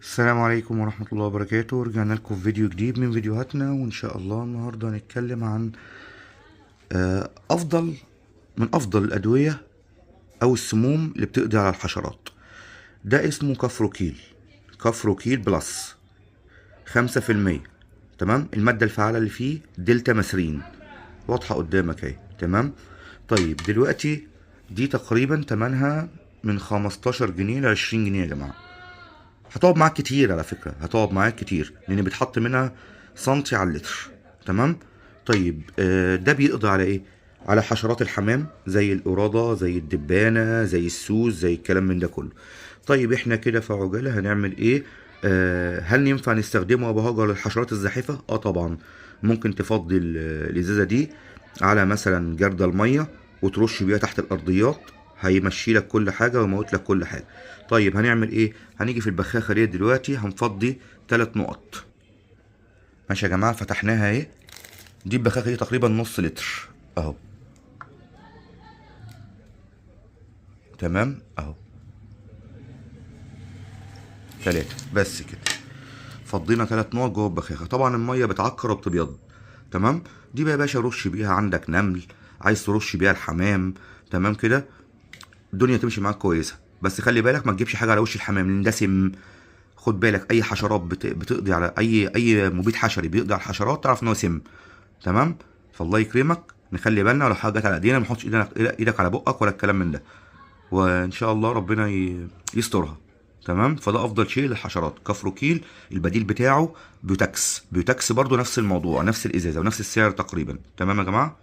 السلام عليكم ورحمة الله وبركاته. رجعنا لكم في فيديو جديد من فيديوهاتنا، وإن شاء الله النهاردة هنتكلم عن أفضل من أفضل الأدوية أو السموم اللي بتقضي على الحشرات. ده اسمه كافروكيل. كافروكيل بلس 5%. تمام. المادة الفعالة اللي فيه دلتا ماسرين، واضحة قدامك اهي. تمام. طيب دلوقتي دي تقريبا تمنها من 15 جنيه ل 20 جنيه يا جماعة. هتقعد معاك كتير على فكرة، هتقعد معاك كتير لأن بيتحط منها سنتي على اللتر. تمام. طيب ده بيقضي على ايه؟ على حشرات الحمام زي القرادة، زي الدبانة، زي السوس، زي الكلام من ده كله. طيب احنا كده في عجالة هنعمل ايه؟ هل ينفع نستخدمه يا بهاجر للحشرات الزاحفة؟ اه طبعا. ممكن تفضي الازازة دي على مثلا جردل المية وترش بيها تحت الارضيات، هيمشي لك كل حاجة ويموت لك كل حاجة. طيب هنعمل ايه؟ هنيجي في البخاخة دي دلوقتي هنفضي 3 نقط. ماشي يا جماعة، فتحناها اهي. دي البخاخة دي تقريبا نص لتر اهو. تمام اهو. 3 بس كده. فضينا 3 نقط جوه البخاخة. طبعا المية بتعكر وبتبيض. تمام. دي بقى يا باشا رش بيها، عندك نمل عايز ترش بيها الحمام، تمام كده، الدنيا تمشي معاك كويسة. بس خلي بالك ما تجيبش حاجة على وش الحمام لان ده سم. خد بالك، اي حشرات بتقضي على اي مبيد حشري بيقضي على الحشرات، تعرف ان هو سم. تمام. فالله يكرمك نخلي بالنا، لو حاجه جت على ايدينا ما نحطش ايدك على بقك ولا الكلام من ده، وان شاء الله ربنا يسترها. تمام. فده افضل شيء للحشرات كافروكيل. البديل بتاعه بيوتكس. بيوتكس برضو نفس الموضوع، نفس الازازه ونفس السعر تقريبا. تمام يا جماعه.